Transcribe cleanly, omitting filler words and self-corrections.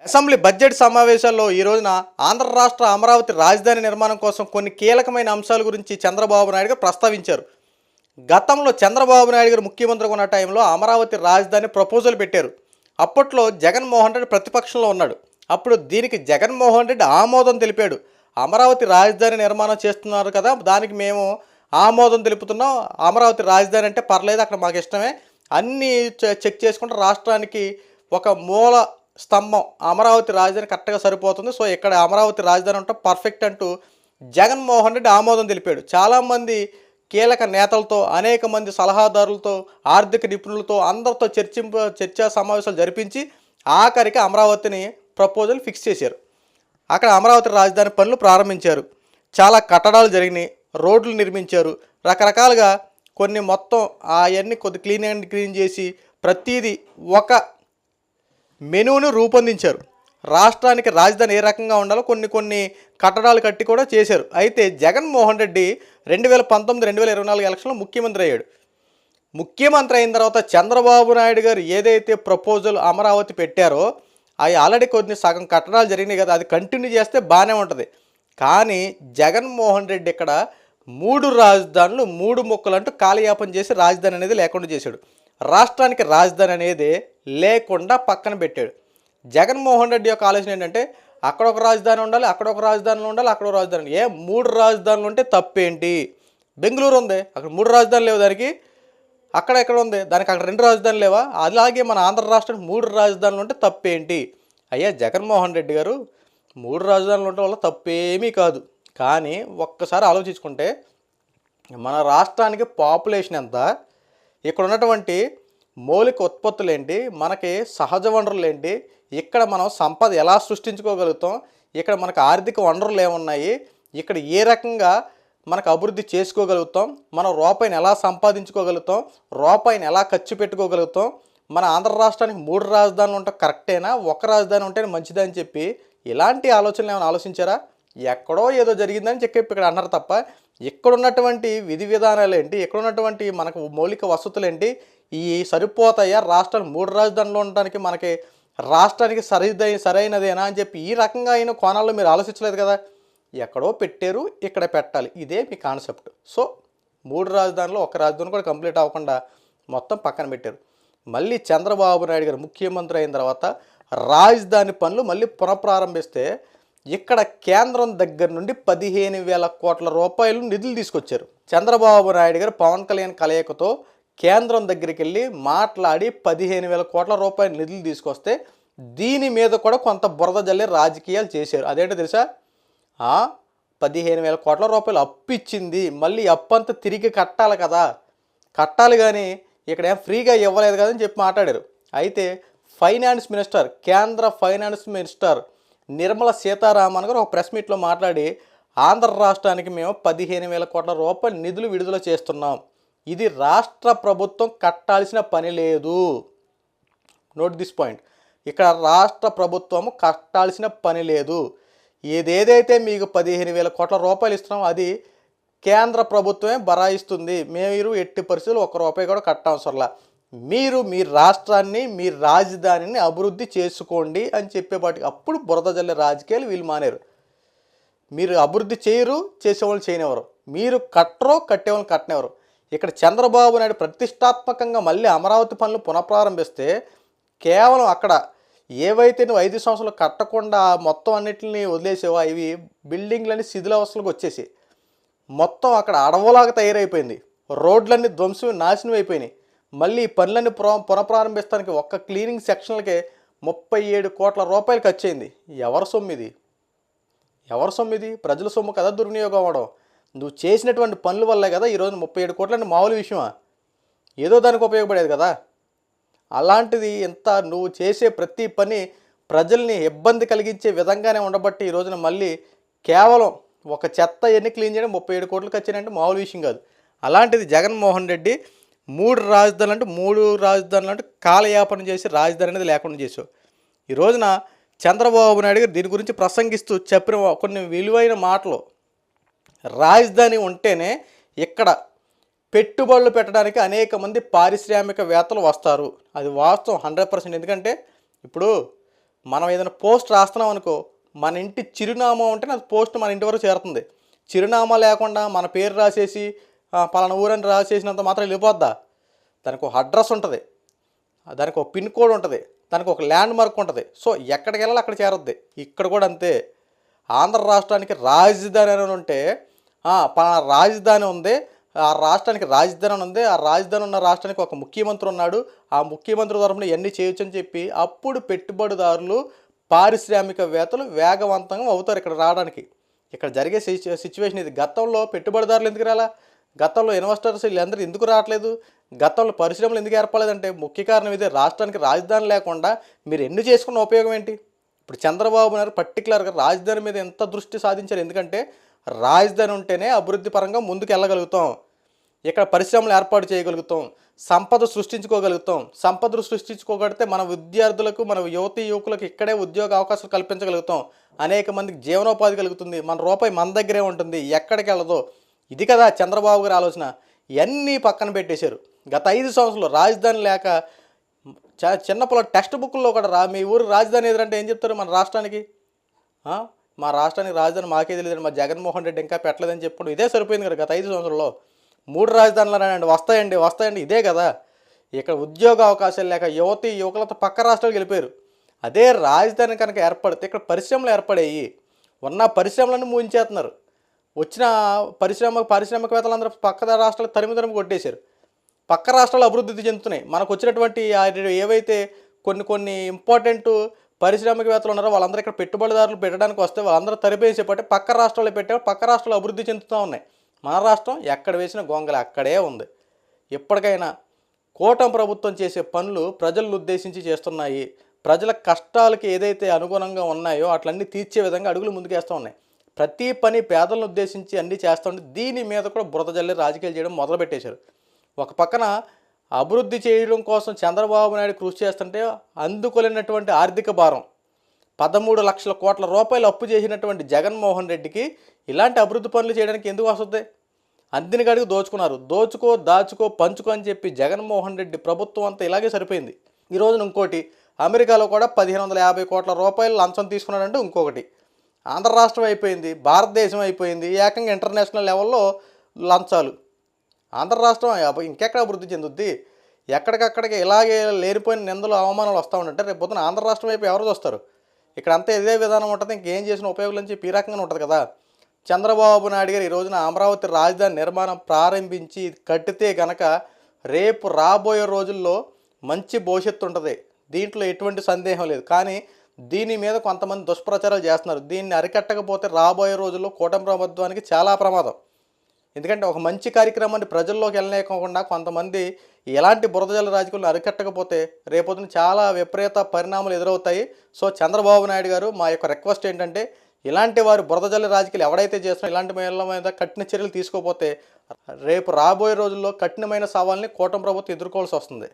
Assembly budget సమావేశాల్లో ఈ రోజున ఆంధ్ర రాష్ట్ర అమరావతి రాజధాని నిర్మాణం కోసం కొన్ని కీలకమైన అంశాల గురించి చంద్రబాబు నాయుడు గారు ప్రస్తావించారు. గతంలో చంద్రబాబు నాయుడు గారు ముఖ్యమంత్రిగా ఉన్న టైంలో అమరావతి రాజధాని ప్రపోజల్ పెట్టారు. అప్పట్లో జగన్మోహన్ రెడ్డి ప్రతిపక్షంలో ఉన్నాడు. అప్పుడు దీనికి జగన్మోహన్ రెడ్డి ఆమోదం తెలిపాడు. అమరావతి రాజధాని నిర్మాణం చేస్తున్నారు కదా, దానికి మేము ఆమోదం తెలుపుతున్నాం. అమరావతి రాజధాని అంటే పర్లేదు, అక్కడ మాకు ఇష్టమే, అన్నీ చెక్ చేసుకుంటే రాష్ట్రానికి ఒక మూల స్తంభం అమరావతి రాజధాని కరెక్ట్గా సరిపోతుంది, సో ఇక్కడ అమరావతి రాజధాని ఉంటే పర్ఫెక్ట్ అంటూ జగన్మోహన్ రెడ్డి ఆమోదం తెలిపాడు. చాలామంది కీలక నేతలతో, అనేక మంది సలహాదారులతో, ఆర్థిక నిపుణులతో అందరితో చర్చా సమావేశాలు జరిపించి ఆఖరికి అమరావతిని ప్రపోజల్ ఫిక్స్ చేశారు. అక్కడ అమరావతి రాజధాని పనులు ప్రారంభించారు. చాలా కట్టడాలు జరిగినాయి, రోడ్లు నిర్మించారు, రకరకాలుగా కొన్ని మొత్తం అవన్నీ కొద్ది క్లీన్ చేసి ప్రతీది ఒక మెనూను రూపొందించారు. రాష్ట్రానికి రాజధాని ఏ రకంగా ఉండాలో కొన్ని కట్టడాలు కట్టి కూడా చేశారు. అయితే జగన్మోహన్ రెడ్డి 2019-2024 ఎలక్షన్లో ముఖ్యమంత్రి అయ్యాడు. ముఖ్యమంత్రి అయిన తర్వాత చంద్రబాబు నాయుడు గారు ఏదైతే ప్రపోజల్ అమరావతి పెట్టారో అవి ఆల్రెడీ కొన్ని సగం కట్టడాలు జరిగినాయి కదా, అది కంటిన్యూ చేస్తే బాగానే ఉంటుంది. కానీ జగన్మోహన్ రెడ్డి ఇక్కడ 3 రాజధానులు 3 ముక్కలు అంటూ కాలయాపన చేసి రాజధాని అనేది లేకుండా చేశాడు. రాష్ట్రానికి రాజధాని అనేది లేకుండా పక్కన పెట్టాడు. జగన్మోహన్ రెడ్డి యొక్క ఆలోచన ఏంటంటే అక్కడ ఒక రాజధాని ఉండాలి, అక్కడ ఒక రాజధానులు ఉండాలి, అక్కడ ఒక రాజధాని. 3 రాజధానులు ఉంటే తప్పేంటి? బెంగళూరు ఉంది, అక్కడ 3 రాజధానులు లేవు దానికి. అక్కడ ఎక్కడ ఉంది దానికి, అక్కడ 2 రాజధానులు లేవా? అలాగే మన ఆంధ్ర రాష్ట్రానికి 3 రాజధానులు ఉంటే తప్పేంటి? అయ్యా జగన్మోహన్ రెడ్డి గారు, 3 రాజధానులు ఉండటం వల్ల తప్పేమీ కాదు. కానీ ఒక్కసారి ఆలోచించుకుంటే మన రాష్ట్రానికి పాపులేషన్ ఎంత, ఇక్కడ ఉన్నటువంటి మౌలిక ఉత్పత్తులు ఏంటి, మనకి సహజ వనరులు ఏంటి, ఇక్కడ మనం సంపద ఎలా సృష్టించుకోగలుగుతాం, ఇక్కడ మనకు ఆర్థిక వనరులు ఏమున్నాయి, ఇక్కడ ఏ రకంగా మనకు అభివృద్ధి చేసుకోగలుగుతాం, మనం రూపాయిని ఎలా సంపాదించుకోగలుగుతాం, రూపాయిని ఎలా ఖర్చు పెట్టుకోగలుగుతాం, మన ఆంధ్ర రాష్ట్రానికి 3 రాజధానులు ఉంటే కరెక్టేనా, ఒక రాజధాని ఉంటేనే మంచిదని చెప్పి ఇలాంటి ఆలోచనలు ఏమైనా ఆలోచించారా? ఎక్కడో ఏదో జరిగిందని చెప్పి ఇక్కడ అన్నారు తప్ప ఇక్కడ ఉన్నటువంటి విధి విధానాలు ఏంటి, ఇక్కడ ఉన్నటువంటి మనకు మౌలిక వసతులు ఏంటి, ఈ సరిపోతాయా రాష్ట్రాలు 3 రాజధానులు ఉండడానికి, మనకి రాష్ట్రానికి సరైనదేనా అని చెప్పి ఈ రకంగా అయిన కోణాల్లో మీరు ఆలోచించలేదు కదా. ఎక్కడో పెట్టారు, ఇక్కడ పెట్టాలి, ఇదే మీ కాన్సెప్ట్. సో 3 రాజధానులు ఒక రాజధాని కూడా కంప్లీట్ అవ్వకుండా మొత్తం పక్కన పెట్టారు. మళ్ళీ చంద్రబాబు నాయుడు గారు ముఖ్యమంత్రి అయిన తర్వాత రాజధాని పనులు మళ్ళీ పునఃప్రారంభిస్తే ఇక్కడ కేంద్రం దగ్గర నుండి 15,000 కోట్ల రూపాయలు నిధులు తీసుకొచ్చారు. చంద్రబాబు నాయుడు గారు పవన్ కళ్యాణ్ కలయికతో కేంద్రం దగ్గరికి వెళ్ళి మాట్లాడి 15,000 కోట్ల రూపాయల నిధులు తీసుకొస్తే దీని మీద కూడా కొంత బురద జల్లే రాజకీయాలు చేశారు. అదేంటో తెలుసా? 15,000 కోట్ల రూపాయలు అప్పు ఇచ్చింది, మళ్ళీ అప్పు అంతా తిరిగి కట్టాలి కదా, కట్టాలి కానీ ఇక్కడ ఏం ఫ్రీగా ఇవ్వలేదు కదా అని చెప్పి మాట్లాడారు. అయితే ఫైనాన్స్ మినిస్టర్, కేంద్ర ఫైనాన్స్ మినిస్టర్ నిర్మలా సీతారామన్ గారు ఒక ప్రెస్ మీట్లో మాట్లాడి ఆంధ్ర రాష్ట్రానికి మేము 15,000 కోట్ల రూపాయల నిధులు విడుదల చేస్తున్నాం, ఇది రాష్ట్ర ప్రభుత్వం కట్టాల్సిన పని లేదు. నోట్ దిస్ పాయింట్, ఇక్కడ రాష్ట్ర ప్రభుత్వము కట్టాల్సిన పని లేదు. ఏదేదైతే మీకు 15,000 కోట్ల రూపాయలు ఇస్తున్నాం అది కేంద్ర ప్రభుత్వమే బరాయిస్తుంది, మీరు ఎట్టి పరిస్థితులు ₹1 కూడా కట్టవసరంలా, మీరు మీ రాష్ట్రాన్ని, మీ రాజధానిని అభివృద్ధి చేసుకోండి అని చెప్పేపాటికి అప్పుడు బురద జల్లే రాజకీయాలు వీళ్ళు మానేరు. మీరు అభివృద్ధి చేయరు, చేసేవాళ్ళు చేయనివ్వరు, మీరు కట్టరు, కట్టేవాళ్ళు కట్టనివ్వరు. ఇక్కడ చంద్రబాబు నాయుడు ప్రతిష్టాత్మకంగా మళ్ళీ అమరావతి పనులు పునఃప్రారంభిస్తే కేవలం అక్కడ ఏవైతే నువ్వు 5 సంవత్సరాలు కట్టకుండా మొత్తం అన్నింటినీ వదిలేసేవో ఇవి బిల్డింగ్లన్నీ శిథిలావస్థలకు వచ్చేసి మొత్తం అక్కడ అడవులాగా తయారైపోయింది, రోడ్లన్నీ నాశనం అయిపోయినాయి. మళ్ళీ పనులన్నీ పునఃప్రారంభిస్తానికి ఒక్క క్లీనింగ్ సెక్షన్లకే 37 కోట్ల రూపాయలు ఖర్చు అయింది. ఎవరి సొమ్ము ఇది? ఎవరి సొమ్ము ఇది? ప్రజల సొమ్ము కదా దుర్వినియోగం అవ్వడం. నువ్వు చేసినటువంటి పనుల వల్లే కదా ఈరోజు 37 కోట్లని మామూలు విషయమా? ఏదో దానికి ఉపయోగపడేది కదా. అలాంటిది ఎంత నువ్వు చేసే ప్రతి పని ప్రజల్ని ఇబ్బంది కలిగించే విధంగానే ఉండబట్టి ఈ రోజున మళ్ళీ కేవలం ఒక చెత్త ఎన్ని క్లీన్ చేయడం 37 కోట్లు ఖర్చు అంటే మామూలు విషయం కాదు. అలాంటిది జగన్మోహన్ రెడ్డి 3 రాజధానులు అంటే కాలయాపన చేసి రాజధాని అనేది లేకుండా చేసావు. ఈ రోజున చంద్రబాబు నాయుడు గారు దీని గురించి ప్రసంగిస్తూ చెప్పిన కొన్ని విలువైన మాటలు, రాజధాని ఉంటేనే ఇక్కడ పెట్టుబడులు పెట్టడానికి అనేక మంది పారిశ్రామికవేత్తలు వస్తారు, అది వాస్తవం 100%. ఎందుకంటే ఇప్పుడు మనం ఏదైనా పోస్ట్ రాస్తున్నాం అనుకో, మన ఇంటి చిరునామా ఉంటే అది పోస్ట్ మన ఇంటి వరకు చేరుతుంది. చిరునామా లేకుండా మన పేరు రాసేసి పలానా ఊరని రాసేసినంత మాత్రం వెళ్ళిపోద్దా? దానికి ఒక అడ్రస్ ఉంటుంది, దానికి ఒక పిన్ కోడ్ ఉంటుంది, దానికి ఒక ల్యాండ్ మార్క్ ఉంటుంది. సో ఎక్కడికి వెళ్ళాలి అక్కడ చేరద్ది. ఇక్కడ కూడా అంతే. ఆంధ్ర రాష్ట్రానికి రాజధాని అని ఉంటే పలానా రాజధాని ఉంది, ఆ రాష్ట్రానికి రాజధాని అని ఉంది, ఆ రాజధాని ఉన్న రాష్ట్రానికి ఒక ముఖ్యమంత్రి ఉన్నాడు, ఆ ముఖ్యమంత్రి తరపున ఇవన్నీ చేయొచ్చు అని చెప్పి అప్పుడు పెట్టుబడిదారులు, పారిశ్రామికవేత్తలు వేగవంతంగా అవుతారు ఇక్కడ రావడానికి. ఇక్కడ జరిగే సిచ్యువేషన్ ఇది. గతంలో పెట్టుబడిదారులు ఎందుకు రాలా? గతంలో ఇన్వెస్టర్స్ వీళ్ళందరూ ఎందుకు రావట్లేదు? గతంలో పరిశ్రమలు ఎందుకు ఏర్పడలేదంటే ముఖ్య కారణం ఇదే. రాష్ట్రానికి రాజధాని లేకుండా మీరు ఎన్ని చేసుకున్న ఉపయోగం ఏంటి? ఇప్పుడు చంద్రబాబు నాయుడు పర్టికులర్గా రాజధాని మీద ఎంత దృష్టి సాధించారు? ఎందుకంటే రాజధాని ఉంటేనే అభివృద్ధి పరంగా ముందుకు వెళ్ళగలుగుతాం, ఇక్కడ పరిశ్రమలు ఏర్పాటు చేయగలుగుతాం, సంపద సృష్టించుకోగలుగుతాం. సంపదలు సృష్టించుకోగలిగితే మన విద్యార్థులకు, మన యువతీ యువకులకు ఇక్కడే ఉద్యోగ అవకాశాలు కల్పించగలుగుతాం, అనేక మందికి జీవనోపాధి కలుగుతుంది, మన రూపాయి మన దగ్గరే ఉంటుంది, ఎక్కడికి వెళ్ళదో. ఇది కదా చంద్రబాబు గారి ఆలోచన. ఇవన్నీ పక్కన పెట్టేశారు. గత 5 సంవత్సరాలు రాజధాని లేక చిన్నపిల్ల టెక్స్ట్ బుక్లో కూడా మీ ఊరు రాజధాని ఎదురంటే ఏం చెప్తారు? మన రాష్ట్రానికి మా రాష్ట్రానికి రాజధాని మాకే తెలియదు, మా జగన్మోహన్ రెడ్డి ఇంకా పెట్టలేదని చెప్పుకోవడం ఇదే సరిపోయింది కదా. గత 5 సంవత్సరాల్లో 3 రాజధానులు రానండి, వస్తాయండి ఇదే కదా. ఇక్కడ ఉద్యోగ అవకాశాలు లేక యువతీ యువకులతో పక్క రాష్ట్రాలకు వెళ్ళిపోయారు. అదే రాజధాని కనుక ఏర్పడితే ఇక్కడ పరిశ్రమలు ఏర్పడేవి, ఉన్న పరిశ్రమలను మూయించేస్తున్నారు. వచ్చిన పారిశ్రామికవేత్తలందరూ పక్క రాష్ట్రాలకు తరిమి కొట్టేశారు. పక్క రాష్ట్రాలు అభివృద్ధి చెందుతున్నాయి. మనకు వచ్చినటువంటి ఏవైతే కొన్ని ఇంపార్టెంట్ పారిశ్రామికవేత్తలు ఉన్నారో వాళ్ళందరూ ఇక్కడ పెట్టుబడిదారులు పెట్టడానికి వస్తే వాళ్ళందరూ తరిపేసేపట్టి పక్క రాష్ట్రాల్లో పెట్టే పక్క రాష్ట్రాలు అభివృద్ధి చెందుతూ ఉన్నాయి. మన రాష్ట్రం ఎక్కడ వేసిన గొంగలి అక్కడే ఉంది. ఎప్పటికైనా కూటమి ప్రభుత్వం చేసే పనులు ప్రజలను ఉద్దేశించి చేస్తున్నాయి. ప్రజల కష్టాలకి ఏదైతే అనుగుణంగా ఉన్నాయో అట్లన్నీ తీర్చే విధంగా అడుగులు ముందుకేస్తూ ఉన్నాయి. ప్రతి పని పేదలను ఉద్దేశించి అన్నీ చేస్తుంటే దీని మీద కూడా బురద జల్లి రాజకీయాలు చేయడం మొదలుపెట్టేశారు. ఒక పక్కన అభివృద్ధి చేయడం కోసం చంద్రబాబు నాయుడు కృషి చేస్తుంటే అందుకోలేనటువంటి ఆర్థిక భారం 13 లక్షల కోట్ల రూపాయలు అప్పు చేసినటువంటి జగన్మోహన్ రెడ్డికి ఇలాంటి అభివృద్ధి పనులు చేయడానికి ఎందుకు వస్తుంది? అందిన కాడికి దోచుకున్నారు. దాచుకో పంచుకో అని చెప్పి జగన్మోహన్ రెడ్డి ప్రభుత్వం అంతా ఇలాగే సరిపోయింది. ఈరోజు ఇంకోటి, అమెరికాలో కూడా 1550 కోట్ల రూపాయలు లంచం తీసుకున్నాడంటే ఇంకొకటి. ఆంధ్ర రాష్ట్రం అయిపోయింది, భారతదేశం అయిపోయింది, ఏకంగా ఇంటర్నేషనల్ లెవెల్లో లంచాలు. ఆంధ్ర రాష్ట్రం ఇంకెక్కడ అభివృద్ధి చెందుద్ది? ఎక్కడికక్కడికి ఇలాగే లేనిపోయిన నిందలు అవమానాలు వస్తూ ఉంటే రేపు పొద్దున ఆంధ్ర రాష్ట్రం వైపు ఎవరు చూస్తారు? ఇక్కడ అంతా ఇదే విధానం ఉంటుంది, ఇంకేం చేసిన ఉపయోగం అని చెప్పి ఈ రకంగా ఉంటుంది కదా. చంద్రబాబు నాయుడు గారు ఈ రోజున అమరావతి రాజధాని నిర్మాణం ప్రారంభించి కట్టితే కనుక రేపు రాబోయే రోజుల్లో మంచి భవిష్యత్తు ఉంటుంది, దీంట్లో ఎటువంటి సందేహం లేదు. కానీ దీని మీద కొంతమంది దుష్ప్రచారాలు చేస్తున్నారు. దీన్ని అరికట్టకపోతే రాబోయే రోజుల్లో కూటమి ప్రభుత్వానికి చాలా ప్రమాదం. ఎందుకంటే ఒక మంచి కార్యక్రమాన్ని ప్రజల్లోకి వెళ్ళలేకుండా కొంతమంది ఎలాంటి బురదజల రాజకీయాలను అరికట్టకపోతే రేపొద్దున చాలా విపరీత పరిణామాలు ఎదురవుతాయి. సో చంద్రబాబు నాయుడు గారు మా యొక్క రిక్వెస్ట్ ఏంటంటే ఇలాంటి వారు బురదజల రాజకీయాలు ఎవడైతే చేస్తున్నారో ఇలాంటి మహిళల మీద కఠిన చర్యలు తీసుకోకపోతే రేపు రాబోయే రోజుల్లో కఠినమైన సవాల్ని కూటమి ప్రభుత్వం ఎదుర్కోవాల్సి వస్తుంది.